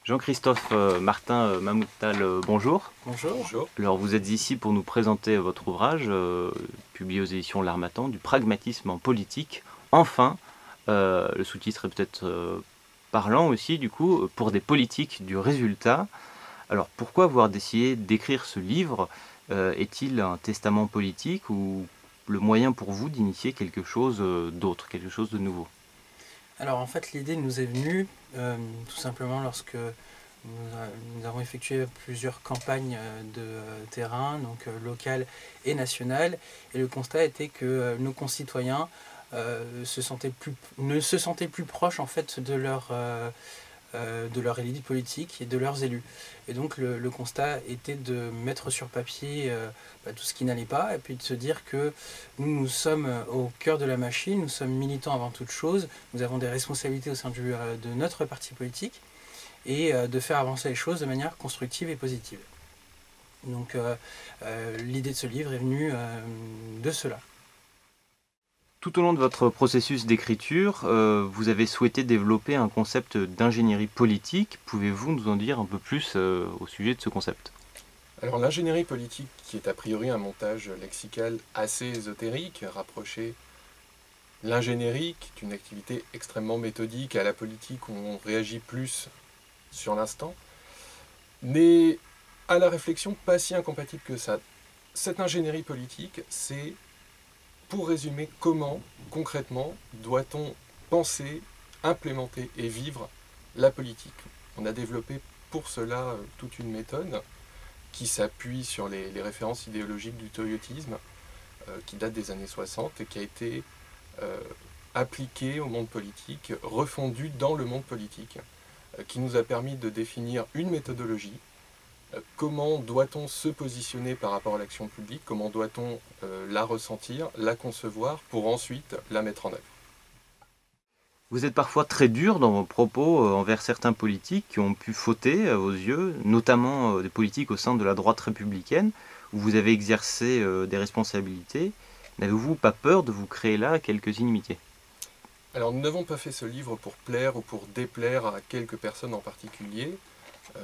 Jean-Christophe Martin Mamoutal, bonjour. Bonjour. Bonjour. Alors vous êtes ici pour nous présenter votre ouvrage, publié aux éditions L'Harmattan, du pragmatisme en politique. Enfin, le sous-titre est peut-être parlant aussi, du coup, pour des politiques du résultat. Alors pourquoi avoir décidé d'écrire ce livre? Est-il un testament politique ou le moyen pour vous d'initier quelque chose d'autre, quelque chose de nouveau? Alors en fait l'idée nous est venue tout simplement lorsque nous avons effectué plusieurs campagnes de terrain, donc locales et nationales, et le constat était que nos concitoyens ne se sentaient plus proches en fait de leur élite politique et de leurs élus. Et donc le constat était de mettre sur papier tout ce qui n'allait pas, et puis de se dire que nous sommes au cœur de la machine, nous sommes militants avant toute chose, nous avons des responsabilités au sein de notre parti politique, et de faire avancer les choses de manière constructive et positive. Donc l'idée de ce livre est venue de cela. Tout au long de votre processus d'écriture, vous avez souhaité développer un concept d'ingénierie politique. Pouvez-vous nous en dire un peu plus au sujet de ce concept? Alors l'ingénierie politique, qui est a priori un montage lexical assez ésotérique, rapproché l'ingénierie, qui est une activité extrêmement méthodique, à la politique où on réagit plus sur l'instant, n'est à la réflexion pas si incompatible que ça. Cette ingénierie politique, c'est, pour résumer, comment, concrètement, doit-on penser, implémenter et vivre la politique. On a développé pour cela toute une méthode qui s'appuie sur les références idéologiques du toyotisme, qui date des années 60 et qui a été appliquée au monde politique, refondue dans le monde politique, qui nous a permis de définir une méthodologie. Comment doit-on se positionner par rapport à l'action publique? Comment doit-on la ressentir, la concevoir pour ensuite la mettre en œuvre? Vous êtes parfois très dur dans vos propos envers certains politiques qui ont pu fauter à vos yeux, notamment des politiques au sein de la droite républicaine, où vous avez exercé des responsabilités. N'avez-vous pas peur de vous créer là quelques inimitiés? Alors nous n'avons pas fait ce livre pour plaire ou pour déplaire à quelques personnes en particulier.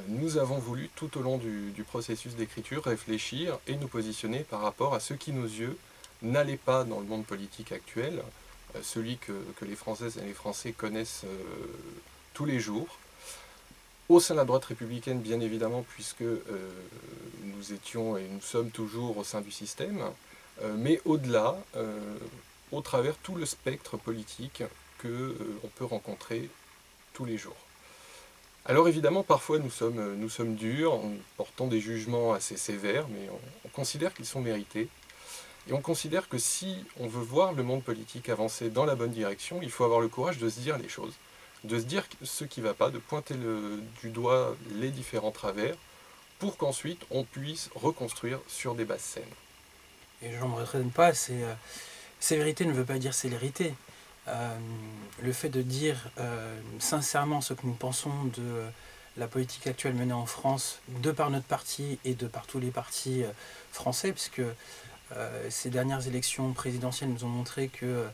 Nous avons voulu tout au long du processus d'écriture réfléchir et nous positionner par rapport à ce qui, nos yeux, n'allait pas dans le monde politique actuel, celui que les Françaises et les Français connaissent tous les jours. Au sein de la droite républicaine, bien évidemment, puisque nous étions et nous sommes toujours au sein du système, mais au-delà, au travers tout le spectre politique qu'on peut rencontrer tous les jours. Alors évidemment, parfois nous sommes durs, en portant des jugements assez sévères, mais on considère qu'ils sont mérités. Et on considère que si on veut voir le monde politique avancer dans la bonne direction, il faut avoir le courage de se dire les choses, de se dire ce qui ne va pas, de pointer du doigt les différents travers, pour qu'ensuite on puisse reconstruire sur des bases saines. Et je n'en retraite pas, sévérité ne veut pas dire célérité. Le fait de dire sincèrement ce que nous pensons de la politique actuelle menée en France, de par notre parti et de par tous les partis français, puisque ces dernières élections présidentielles nous ont montré qu'il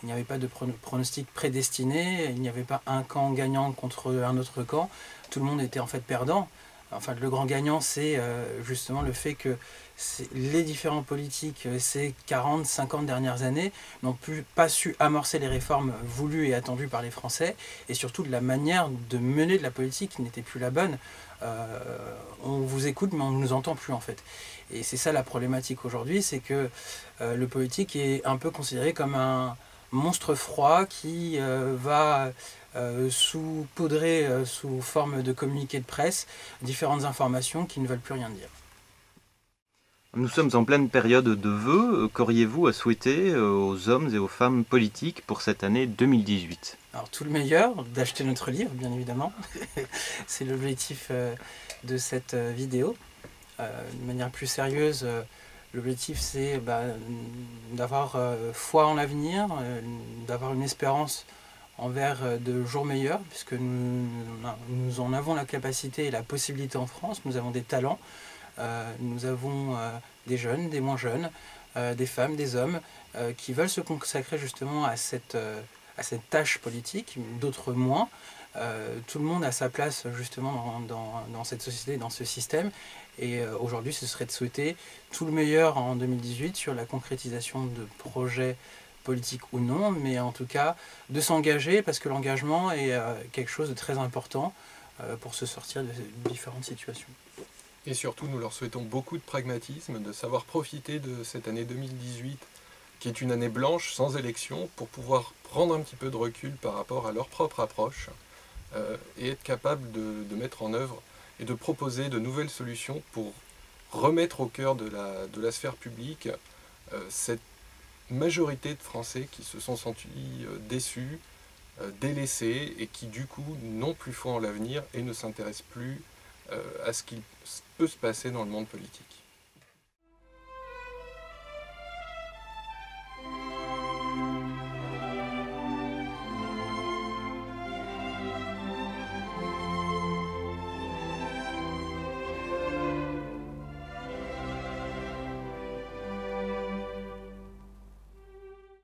n'y avait pas de pronostic prédestiné, il n'y avait pas un camp gagnant contre un autre camp, tout le monde était en fait perdant. Enfin, le grand gagnant, c'est justement le fait que les différents politiques ces 40, 50 dernières années n'ont pas su amorcer les réformes voulues et attendues par les Français, et surtout de la manière de mener de la politique qui n'était plus la bonne. On vous écoute, mais on ne nous entend plus en fait. Et c'est ça la problématique aujourd'hui, c'est que le politique est un peu considéré comme un monstre froid qui va saupoudrer sous forme de communiqué de presse différentes informations qui ne veulent plus rien dire. Nous sommes en pleine période de vœux. Qu'auriez-vous à souhaiter aux hommes et aux femmes politiques pour cette année 2018? Alors tout le meilleur, d'acheter notre livre bien évidemment, c'est l'objectif de cette vidéo. De manière plus sérieuse, l'objectif c'est d'avoir foi en l'avenir, d'avoir une espérance envers de jours meilleurs, puisque nous en avons la capacité et la possibilité en France, nous avons des talents, nous avons des jeunes, des moins jeunes, des femmes, des hommes, qui veulent se consacrer justement à à cette tâche politique, d'autres moins. Tout le monde a sa place justement dans cette société, dans ce système. Et aujourd'hui, ce serait de souhaiter tout le meilleur en 2018 sur la concrétisation de projets politiques ou non, mais en tout cas de s'engager, parce que l'engagement est quelque chose de très important pour se sortir de différentes situations. Et surtout, nous leur souhaitons beaucoup de pragmatisme, de savoir profiter de cette année 2018, qui est une année blanche, sans élection, pour pouvoir prendre un petit peu de recul par rapport à leur propre approche, et être capable de mettre en œuvre et de proposer de nouvelles solutions pour remettre au cœur de la sphère publique cette majorité de Français qui se sont sentis déçus, délaissés, et qui du coup n'ont plus foi en l'avenir et ne s'intéressent plus à ce qui peut se passer dans le monde politique.